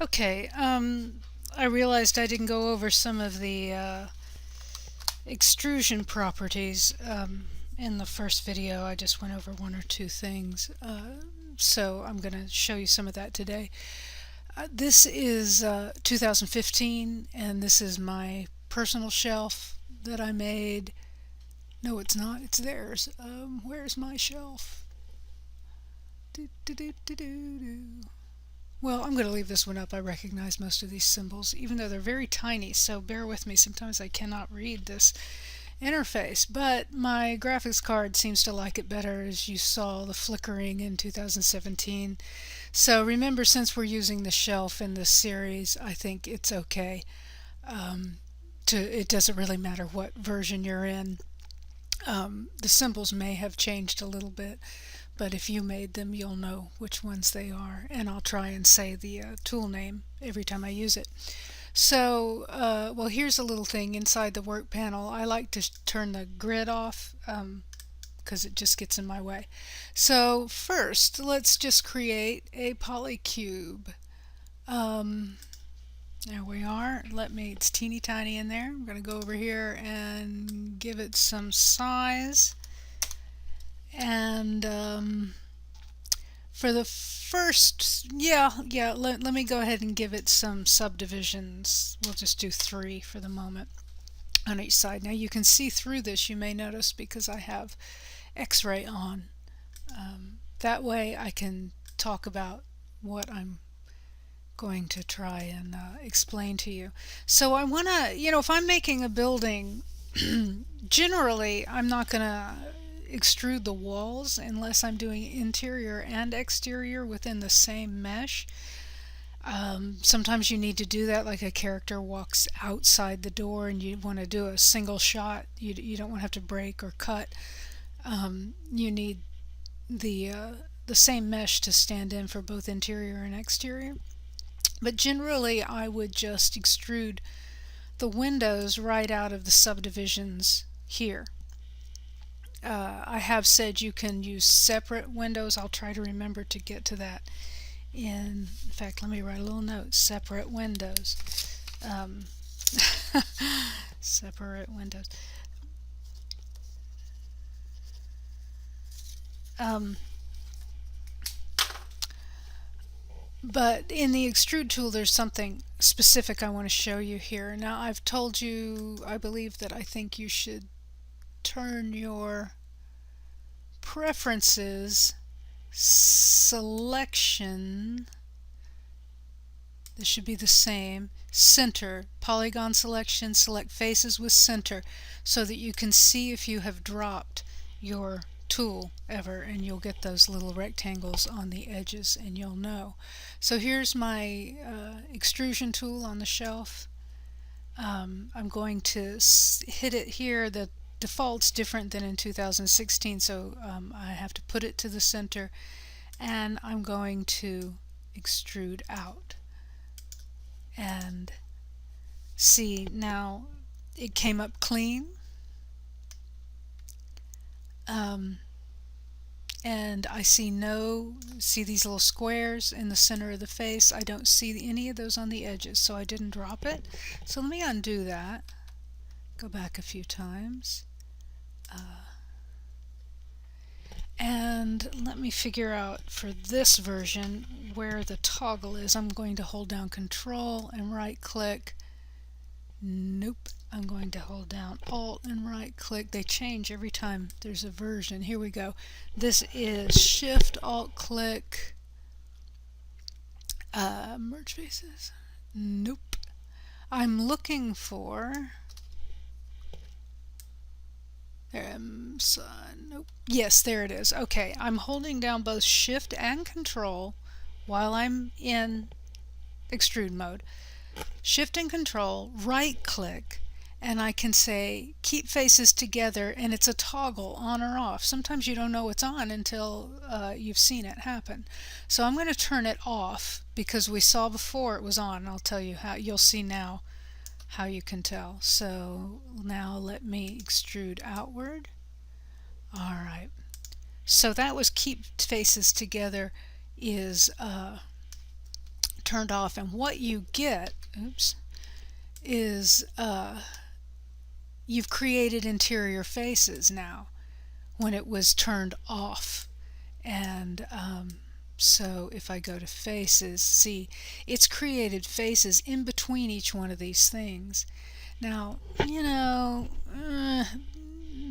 Okay, I realized I didn't go over some of the extrusion properties in the first video. I just went over one or two things. So I'm going to show you some of that today. This is 2015, and this is my personal shelf that I made. No, it's not. It's theirs. Where's my shelf? Do, do, do, do, do, do. Well, I'm going to leave this one up. I recognize most of these symbols, even though they're very tiny, so bear with me. Sometimes I cannot read this interface, but my graphics card seems to like it better, as you saw the flickering in 2017. So remember, since we're using the shelf in this series, I think it's okay. It doesn't really matter what version you're in. The symbols may have changed a little bit, but if you made them, you'll know which ones they are, and I'll try and say the tool name every time I use it. So, well, here's a little thing inside the work panel. I like to turn the grid off because it just gets in my way. So first, let's just create a polycube. There we are. It's teeny tiny in there. I'm going to go over here and give it some size. And for the first, let me go ahead and give it some subdivisions. We'll just do 3 for the moment on each side. Now you can see through this, you may notice, because I have X-ray on. That way I can talk about what I'm going to try and explain to you. So I want to, if I'm making a building, generally I'm not going to extrude the walls unless I'm doing interior and exterior within the same mesh. Sometimes you need to do that, like a character walks outside the door and you want to do a single shot. You don't want to have to break or cut. You need the same mesh to stand in for both interior and exterior. But generally I would just extrude the windows right out of the subdivisions here. I have said you can use separate windows. I'll try to remember to get to that. In fact, let me write a little note. Separate windows. Separate windows. But in the extrude tool, there's something specific I want to show you here. Now, I've told you, I believe, that I think you should turn your preferences selection, this should be the same, center, polygon selection, select faces with center, so that you can see if you have dropped your tool ever, and you'll get those little rectangles on the edges and you'll know. So here's my extrusion tool on the shelf. I'm going to hit it here. The default's different than in 2016, so I have to put it to the center, and I'm going to extrude out. And see, now it came up clean. And I see these little squares in the center of the face. I don't see any of those on the edges, so I didn't drop it. So let me undo that. Go back a few times. And let me figure out for this version where the toggle is. I'm going to hold down Control and right click. Nope. I'm going to hold down Alt and right click. They change every time there's a version. Here we go. This is Shift Alt click. Merge faces. Nope. I'm looking for nope. Yes, there it is. Okay, I'm holding down both Shift and Control while I'm in extrude mode. Shift and Control, right click, and I can say keep faces together, and it's a toggle on or off. Sometimes you don't know it's on until you've seen it happen. So I'm going to turn it off because we saw before it was on. I'll tell you how. You'll see now how you can tell. So now let me extrude outward. Alright, so that was keep faces together is turned off, and what you get, oops, is you've created interior faces now when it was turned off. And so if I go to faces, see, it's created faces in between each one of these things. Now,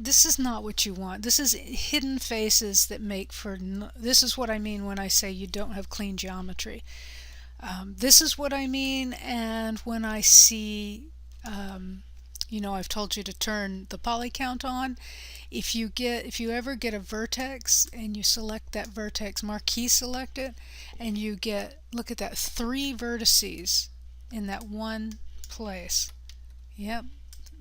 this is not what you want. This is hidden faces that make for, this is what I mean when I say you don't have clean geometry. This is what I mean, and when I see, I've told you to turn the poly count on. If you ever get a vertex and you select that vertex, marquee select it, and you get, look at that, 3 vertices in that one place. Yep.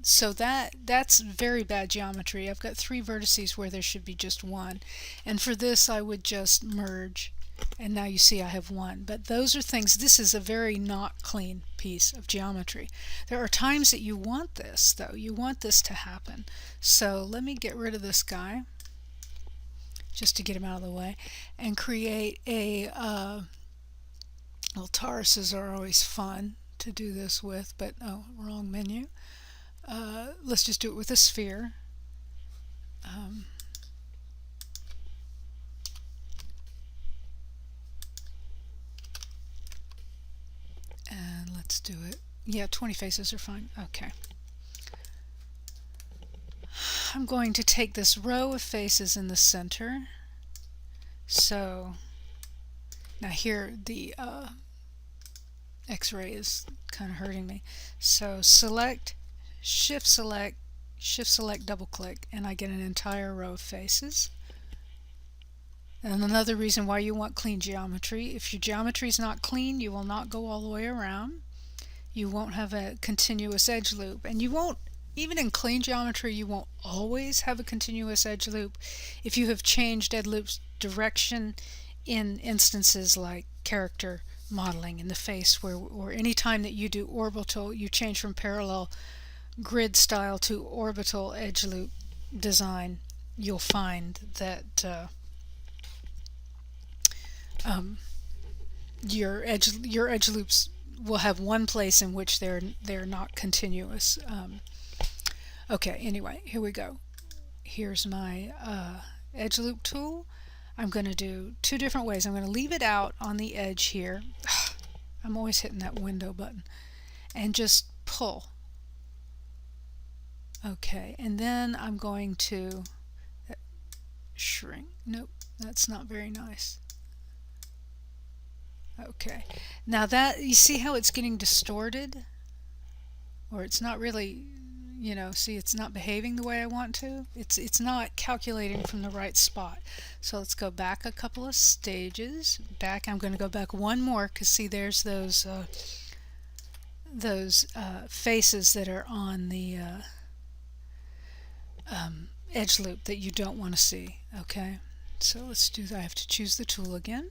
So that's very bad geometry. I've got 3 vertices where there should be just 1. And for this I would just merge, and now you see I have 1. But those are things, this is a very not clean piece of geometry. There are times that you want this, though. You want this to happen. So let me get rid of this guy, just to get him out of the way, and create a, well, Tauruses are always fun to do this with, but, oh, wrong menu. Let's just do it with a sphere. And let's do it. Yeah, 20 faces are fine. Okay. I'm going to take this row of faces in the center. So now here the X-ray is kind of hurting me. So select, shift select, double click, and I get an entire row of faces. And another reason why you want clean geometry, if your geometry is not clean, you will not go all the way around. You won't have a continuous edge loop, and you won't, even in clean geometry, you won't always have a continuous edge loop if you have changed edge loop's direction in instances like character modeling in the face, or any time that you do orbital, you change from parallel grid style to orbital edge loop design, you'll find that your edge loops will have one place in which they're not continuous. Okay, anyway, here we go. Here's my edge loop tool. I'm going to do 2 different ways. I'm going to leave it out on the edge here. I'm always hitting that window button, and just pull. Okay, and then I'm going to shrink. Nope, that's not very nice. Okay, now that, you see how it's getting distorted, or it's not really, see, it's not behaving the way I want to. It's not calculating from the right spot. So let's go back a couple of stages. Back, I'm going to go back one more, because see, there's those faces that are on the edge loop that you don't want to see. Okay, so let's do that. I have to choose the tool again.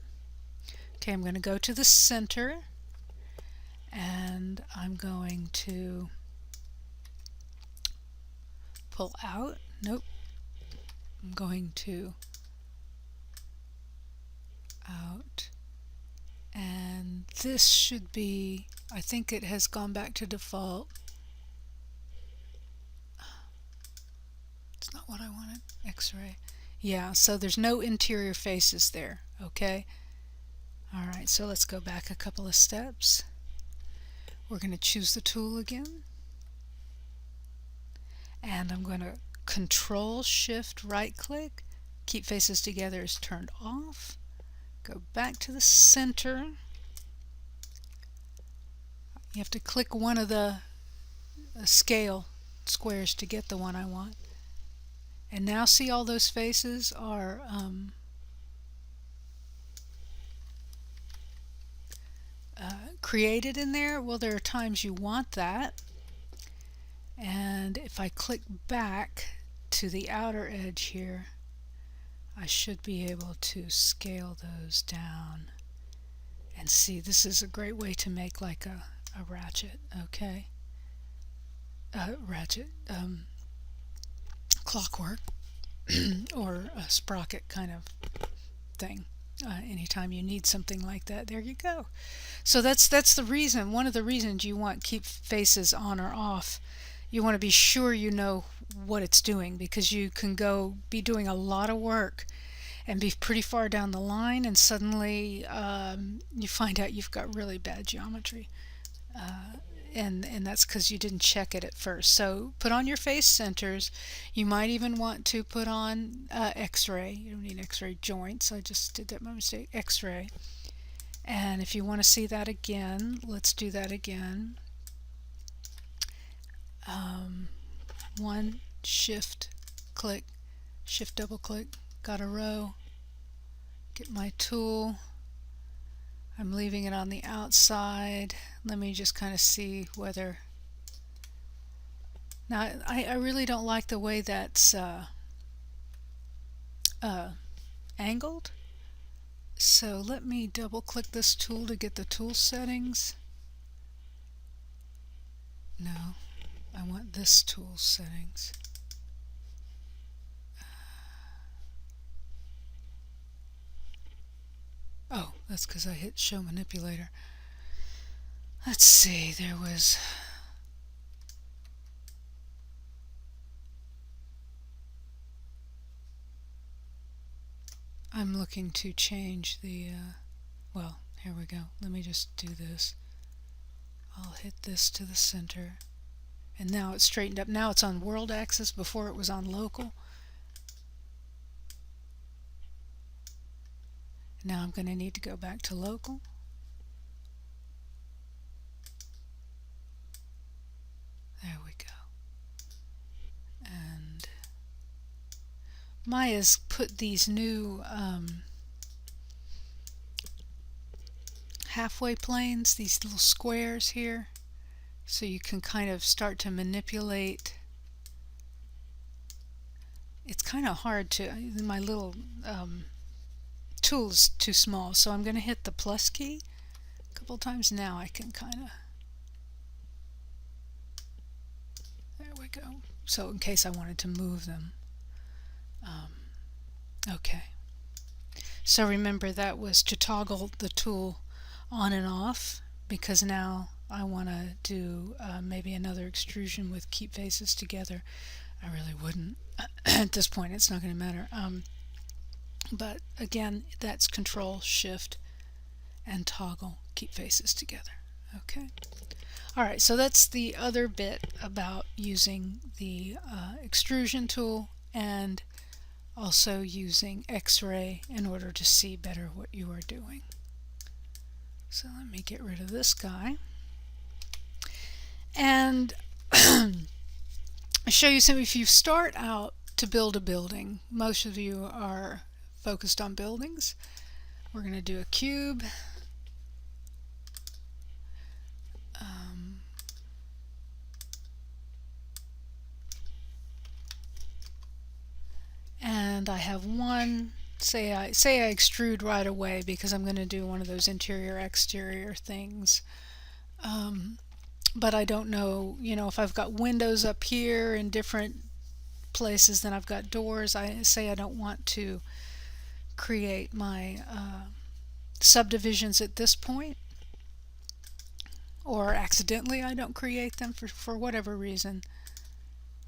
Okay, I'm going to go to the center, and I'm going to pull out. Nope. I'm going to out, and this should be, I think it has gone back to default. It's not what I wanted. X-ray. Yeah, so there's no interior faces there. Okay. Alright, so let's go back a couple of steps. We're going to choose the tool again, and I'm going to Control Shift right click, keep faces together is turned off, go back to the center. You have to click one of the scale squares to get the one I want, and now see all those faces are created in there. Well, there are times you want that, and if I click back to the outer edge here, I should be able to scale those down, and see, this is a great way to make like a ratchet. Okay, ratchet clockwork or a sprocket kind of thing. anytime you need something like that. There you go. So that's the reason, one of the reasons you want keep faces on or off. You want to be sure you know what it's doing, because you can go be doing a lot of work and be pretty far down the line, and suddenly you find out you've got really bad geometry. And that's because you didn't check it at first. So put on your face centers. You might even want to put on x-ray. You don't need x-ray joints. I just did that by mistake. X-ray. And if you want to see that again, let's do that again. One, shift, click, shift double click, got a row, get my tool. I'm leaving it on the outside. Let me just kind of see whether... Now, I really don't like the way that's angled. So let me double click this tool to get the tool settings. No, I want this tool settings. Oh, that's because I hit show manipulator. Let's see, there was... I'm looking to change the, well, here we go. Let me just do this. I'll hit this to the center. And now it's straightened up. Now it's on world axis. Before it was on local. Now I'm going to need to go back to local. There we go. And Maya's put these new halfway planes, these little squares here, so you can kind of start to manipulate. It's kind of hard to, my little tool is too small, so I'm going to hit the plus key a couple times. Now I can kind of, there we go. So in case I wanted to move them. Okay. So remember, that was to toggle the tool on and off, because now I want to do maybe another extrusion with keep faces together. I really wouldn't. At this point it's not going to matter. But again, that's Control Shift and toggle keep faces together. Okay. Alright, so that's the other bit about using the extrusion tool, and also using X-ray in order to see better what you are doing. So let me get rid of this guy. And show you some. If you start out to build a building, most of you are focused on buildings. We're going to do a cube. And I have one, say I extrude right away because I'm going to do one of those interior exterior things. But I don't know, if I've got windows up here in different places, then I've got doors. I say I don't want to create my subdivisions at this point, or accidentally I don't create them for whatever reason.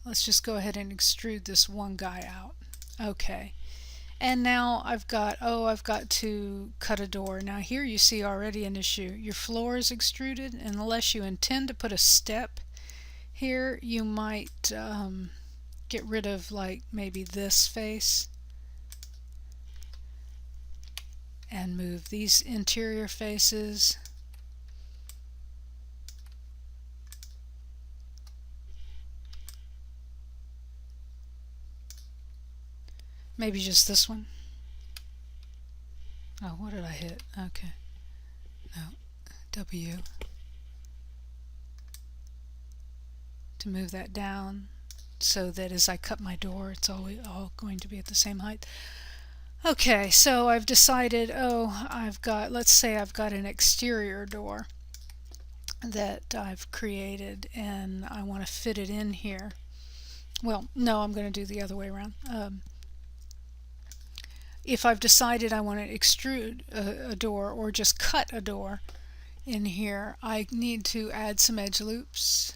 Let's just go ahead and extrude this one guy out. Okay. And now I've got to cut a door. Now here you see already an issue. Your floor is extruded, and unless you intend to put a step here, you might get rid of, like, maybe this face and move these interior faces. Maybe just this one. Oh, what did I hit? Okay. No. W. To move that down so that as I cut my door, it's all going to be at the same height. Okay, so I've decided, let's say I've got an exterior door that I've created, and I want to fit it in here. Well, no, I'm going to do the other way around. if I've decided I want to extrude a door or just cut a door in here, I need to add some edge loops.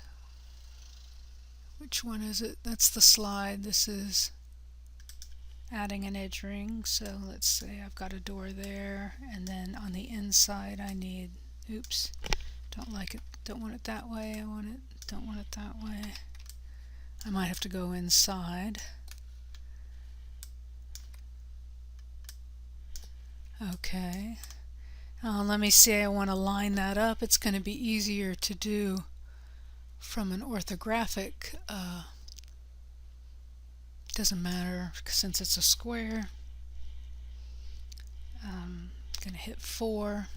Which one is it? That's the slide. This is adding an edge ring. So let's say I've got a door there, and then on the inside I need, oops, don't like it, don't want it that way, don't want it that way. I might have to go inside. Okay. Let me see, I want to line that up. It's going to be easier to do from an orthographic. Doesn't matter since it's a square. Going to hit 4.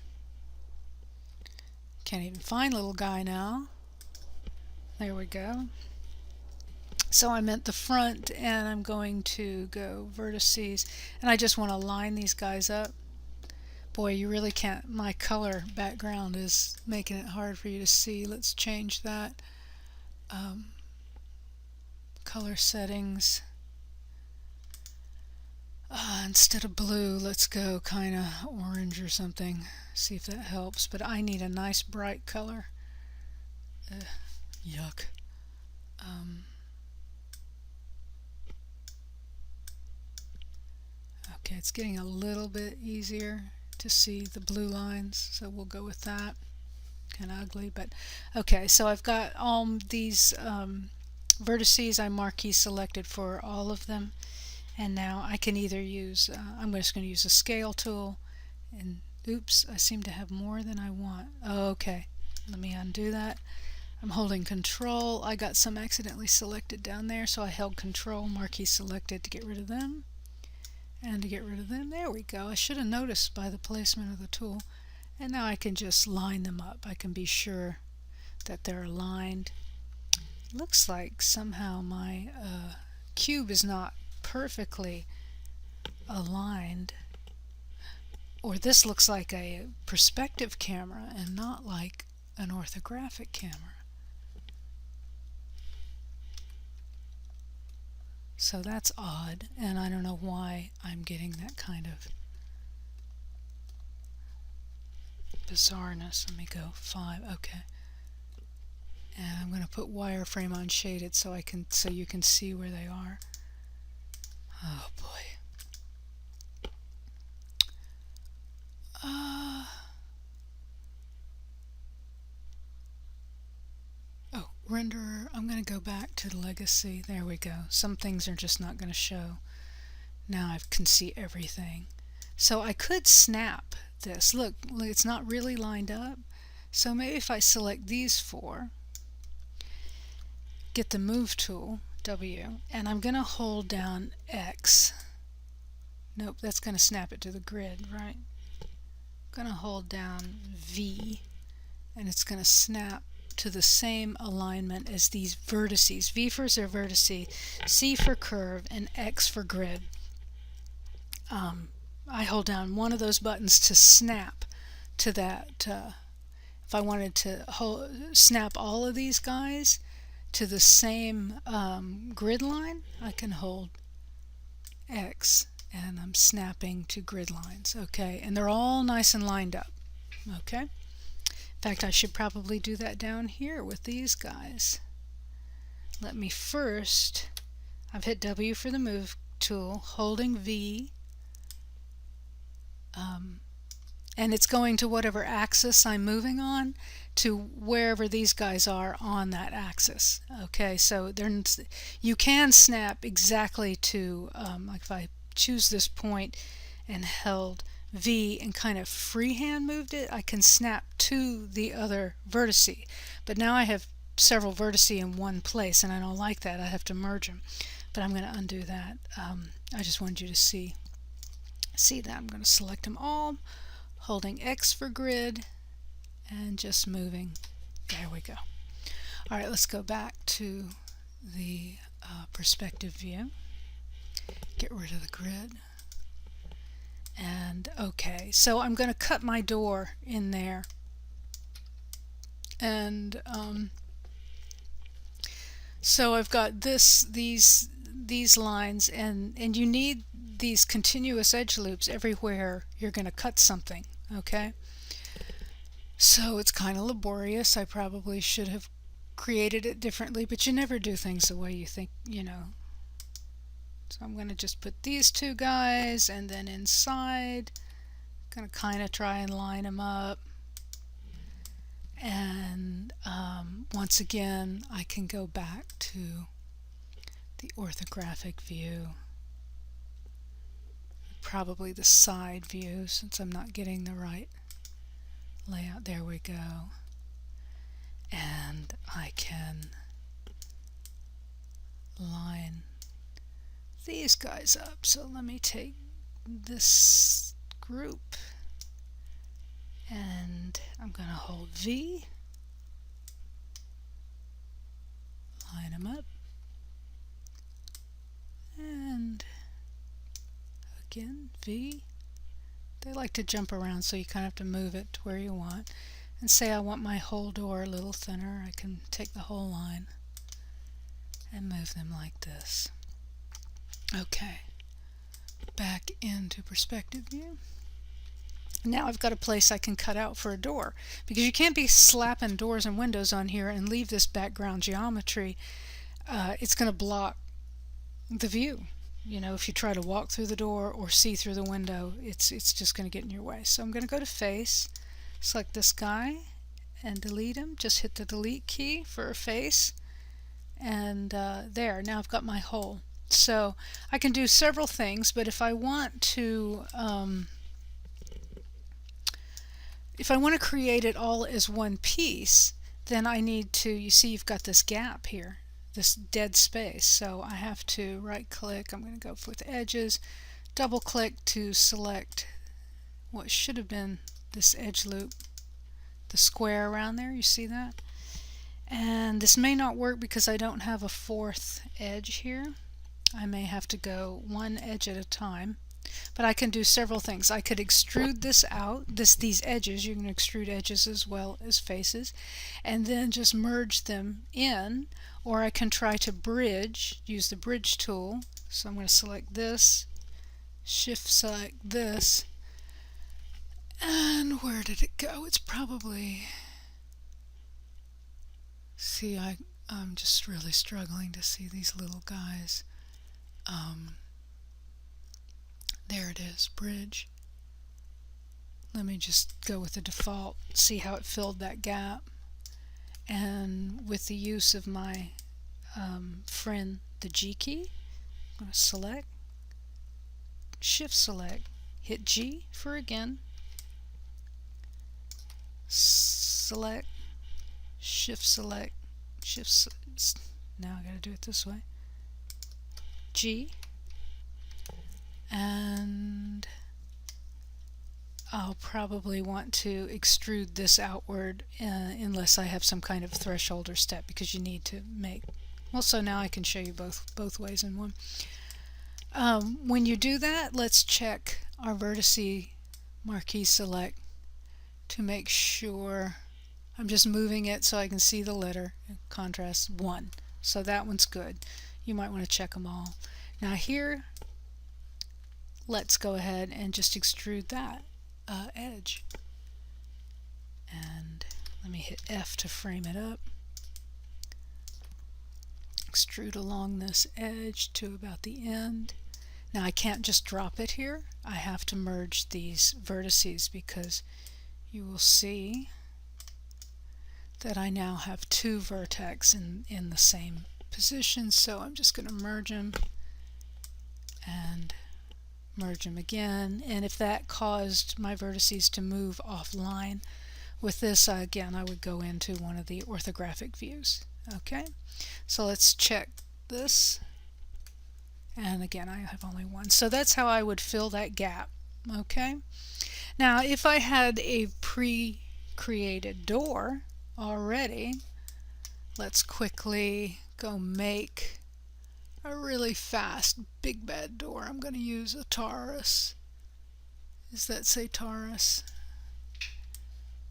Can't even find little guy now. There we go. So I'm at the front, and I'm going to go vertices, and I just want to line these guys up. Boy, you really can't, my color background is making it hard for you to see. Let's change that. Color settings. Instead of blue, let's go kind of orange or something. See if that helps. But I need a nice bright color. Yuck. Okay, it's getting a little bit easier to see the blue lines, so we'll go with that. Kind of ugly, but okay. So I've got all these vertices I marquee selected for all of them, and now I can either use, I'm just going to use a scale tool, and oops, I seem to have more than I want. Okay, let me undo that. I'm holding control. I got some accidentally selected down there, so I held control, marquee selected to get rid of them. And to get rid of them, there we go. I should have noticed by the placement of the tool. And now I can just line them up. I can be sure that they're aligned. Looks like somehow my cube is not perfectly aligned. Or this looks like a perspective camera and not like an orthographic camera. So that's odd, and I don't know why I'm getting that kind of bizarreness. Let me go 5, okay. And I'm going to put wireframe on shaded so you can see where they are. Oh boy. Renderer, I'm going to go back to the legacy. There we go. Some things are just not going to show. Now I can see everything. So I could snap this. Look, it's not really lined up. So maybe if I select these 4, get the move tool, W, and I'm going to hold down X. Nope, that's going to snap it to the grid, right? I'm going to hold down V, and it's going to snap to the same alignment as these vertices. V for vertice, C for curve, and X for grid. I hold down one of those buttons to snap to that. If I wanted to snap all of these guys to the same grid line, I can hold X, and I'm snapping to grid lines. Okay, and they're all nice and lined up. Okay. In fact, I should probably do that down here with these guys. Let me first, I've hit W for the move tool, holding V, and it's going to whatever axis I'm moving on to wherever these guys are on that axis. Okay, so you can snap exactly to, like if I choose this point and held V and kind of freehand moved it, I can snap to the other vertice. But now I have several vertices in one place, and I don't like that. I have to merge them. But I'm going to undo that. I just wanted you to see that. I'm going to select them all, holding X for grid, and just moving. There we go. All right, let's go back to the perspective view. Get rid of the grid. And okay, so I'm going to cut my door in there, and so I've got these lines, and you need these continuous edge loops everywhere you're going to cut something, okay? So it's kind of laborious. I probably should have created it differently, but you never do things the way you think, you know. So I'm going to just put these two guys, and then inside, going to kind of try and line them up. And once again, I can go back to the orthographic view, probably the side view since I'm not getting the right layout. There we go. And I can line these guys up. So let me take this group and I'm going to hold V, line them up, and again V. They like to jump around, so you kind of have to move it to where you want. And say I want my whole door a little thinner, I can take the whole line and move them like this. Okay, back into perspective view. Now I've got a place I can cut out for a door, because you can't be slapping doors and windows on here and leave this background geometry. It's going to block the view. You know, if you try to walk through the door or see through the window, it's just going to get in your way. So I'm going to go to face, select this guy and delete him. Just hit the delete key for a face, and there, now I've got my hole. So I can do several things, but if I want to create it all as one piece, then I need to, you see you've got this gap here, this dead space. So I have to right click, I'm going to go with edges, double click to select what should have been this edge loop, the square around there, you see that? And this may not work because I don't have a fourth edge here. I may have to go one edge at a time. But I can do several things. I could extrude this out, these edges. You can extrude edges as well as faces, and then just merge them in, or I can try to bridge, use the bridge tool. So I'm going to select this, shift select this, and where did it go? It's probably, see, I'm just really struggling to see these little guys. There it is, bridge. Let me just go with the default, see how it filled that gap. And with the use of my friend, the G key, I'm going to select, shift select, hit G for again, select, shift select, now I got to do it this way, G, and I'll probably want to extrude this outward unless I have some kind of threshold or step, because you need to make, well, so now I can show you both ways in one. When you do that, let's check our vertice marquee select to make sure I'm just moving it so I can see the letter, contrast 1. So that one's good. You might want to check them all. Now here, let's go ahead and just extrude that edge. And let me hit F to frame it up. Extrude along this edge to about the end. Now I can't just drop it here. I have to merge these vertices, because you will see that I now have two vertex in the same position. So I'm just going to merge them and merge them again, and if that caused my vertices to move offline with this, again I would go into one of the orthographic views. Okay, so let's check this, and again I have only one. So that's how I would fill that gap. Okay, now if I had a pre-created door already, let's quickly go make a really fast big bad door. I'm going to use a Taurus. Does that say Taurus?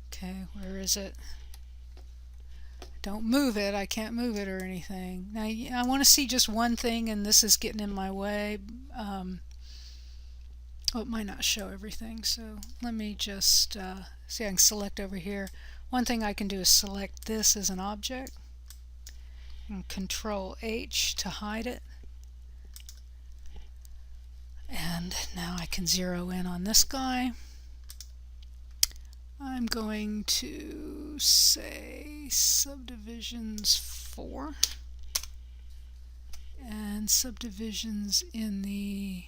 Okay, where is it? Don't move it. I can't move it or anything. Now I want to see just one thing, and this is getting in my way. Oh, it might not show everything, so let me just see. I can select over here. One thing I can do is select this as an object and Control H to hide it. And now I can zero in on this guy. I'm going to say subdivisions 4 and subdivisions in the,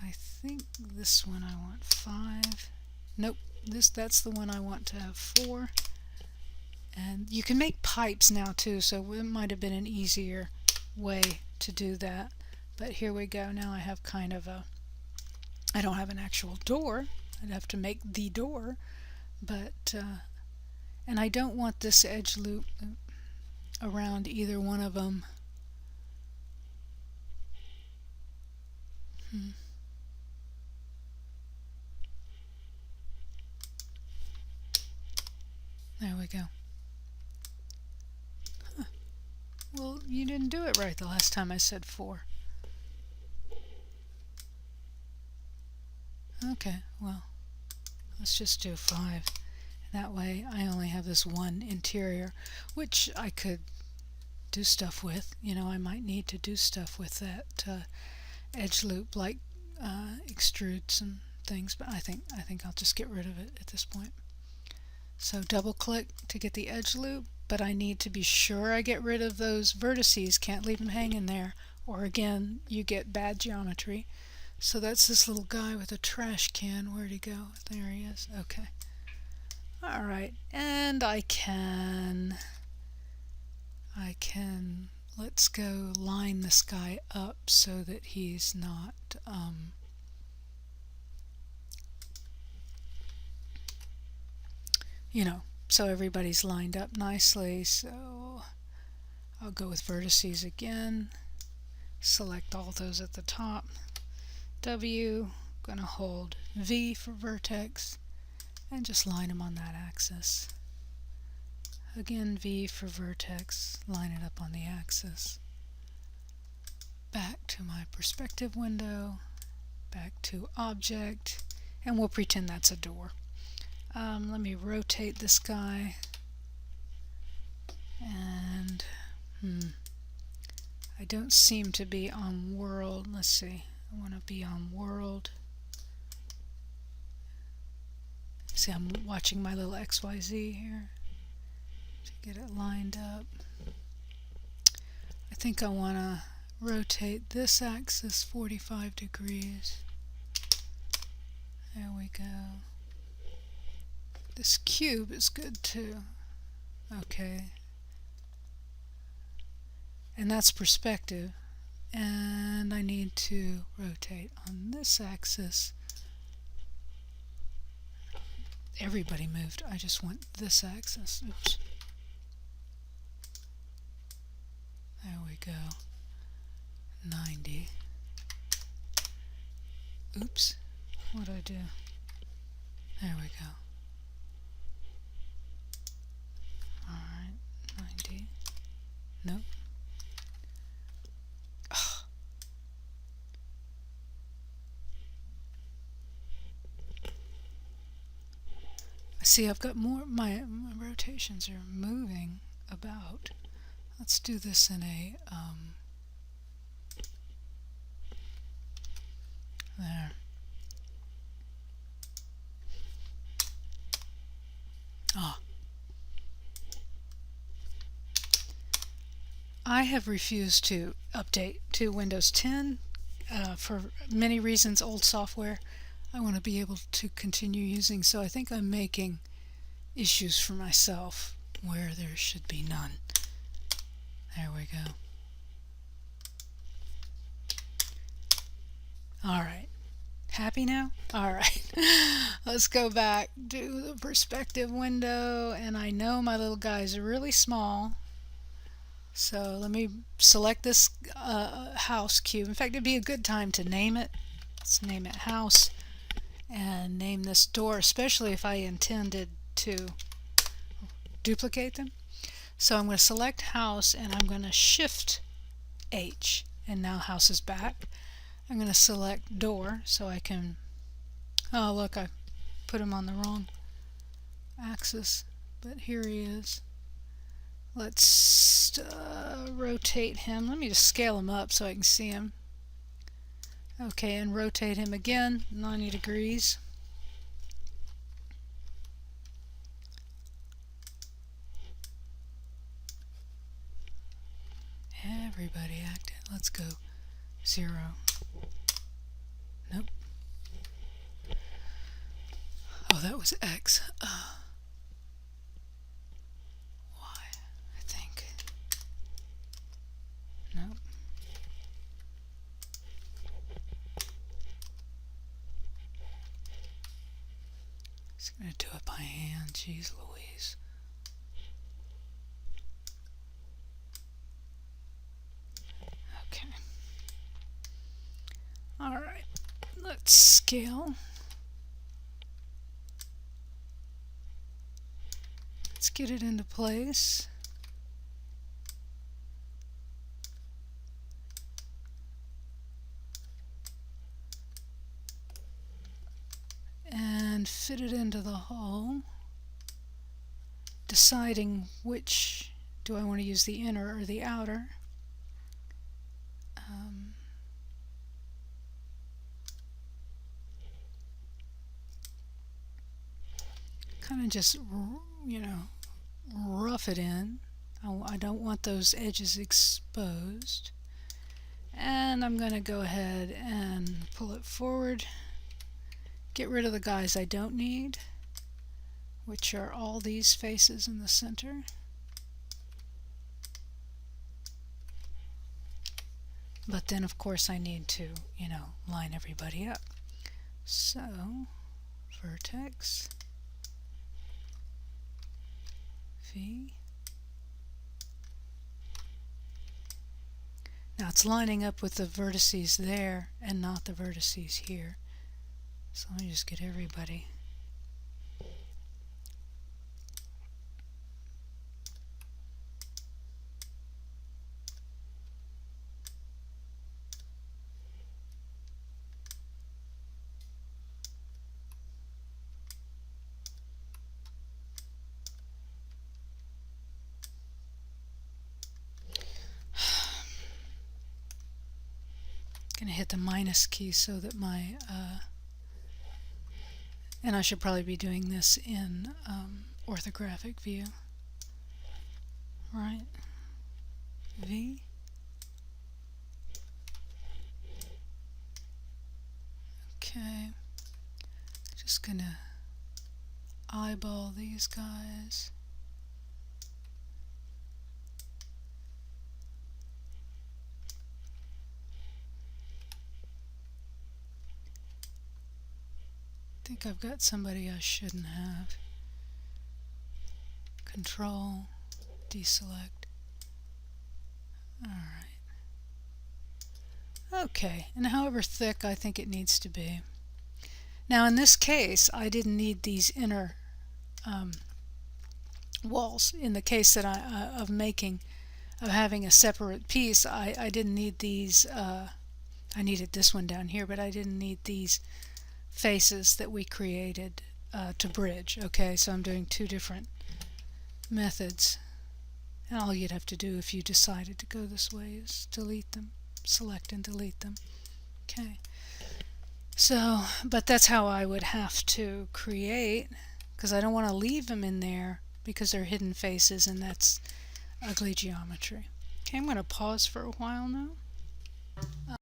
I think this one I want 5. Nope, that's the one I want to have 4. And you can make pipes now too, so it might have been an easier way to do that. But here we go. Now I have kind of a, I don't have an actual door. I'd have to make the door, but and I don't want this edge loop around either one of them. There we go. Huh. Well, you didn't do it right the last time I said 4. Okay, well, let's just do 5. That way I only have this one interior, which I could do stuff with. You know, I might need to do stuff with that edge loop, like extrude some things, but I think I'll just get rid of it at this point. So double click to get the edge loop, but I need to be sure I get rid of those vertices, can't leave them hanging there, or again you get bad geometry. So that's this little guy with a trash can. Where'd he go? There he is. Okay. Alright, and I can, let's go line this guy up so that he's not, you know, so everybody's lined up nicely. So I'll go with vertices again, select all those at the top, W, gonna hold V for vertex, and just line them on that axis. Again, V for vertex, line it up on the axis. Back to my perspective window, back to object, and we'll pretend that's a door. Let me rotate this guy, and I don't seem to be on world. Let's see, I want to be on world. See, I'm watching my little XYZ here to get it lined up. I think I want to rotate this axis 45 degrees. There we go. This cube is good too. Okay. And that's perspective. And I need to rotate on this axis. Everybody moved. I just want this axis. Oops. There we go. 90. Oops. What do I do? There we go. Alright, 90. Nope. Oh. I see I've got more, my rotations are moving about. Let's do this in a, there. Ah. I have refused to update to Windows 10 for many reasons. Old software I want to be able to continue using, so I think I'm making issues for myself where there should be none. There we go. Alright. Happy now? Alright. Let's go back to the perspective window, and I know my little guys are really small. So let me select this house cube. In fact, it'd be a good time to name it. Let's name it house, and name this door, especially if I intended to duplicate them. So I'm going to select house, and I'm going to shift H, and now house is back. I'm going to select door so I can, oh look, I put him on the wrong axis, but here he is. Let's rotate him. Let me just scale him up so I can see him. Okay, and rotate him again 90 degrees. Everybody acted. Let's go 0. Nope. Oh, that was X. Y, I think. Nope. Just gonna do it by hand. Jeez Louise. Okay. Alright. Let's scale. Let's get it into place. And fit it into the hole, deciding which, do I want to use the inner or the outer. Kind of just, you know, rough it in. I don't want those edges exposed. And I'm going to go ahead and pull it forward. Get rid of the guys I don't need, which are all these faces in the center. But then of course I need to, you know, line everybody up. So, vertex, V. Now it's lining up with the vertices there and not the vertices here. So let me just get everybody. Going to hit the minus key so that my and I should probably be doing this in orthographic view, right? V. Okay, just gonna eyeball these guys. I think I've got somebody I shouldn't have. Control, deselect. Alright. Okay, and however thick I think it needs to be. Now in this case, I didn't need these inner walls. In the case that of having a separate piece, I didn't need these, I needed this one down here, but I didn't need these faces that we created to bridge. Okay, so I'm doing two different methods, and all you'd have to do if you decided to go this way is delete them, select and delete them. Okay, so but that's how I would have to create, because I don't want to leave them in there because they're hidden faces and that's ugly geometry. Okay, I'm going to pause for a while now.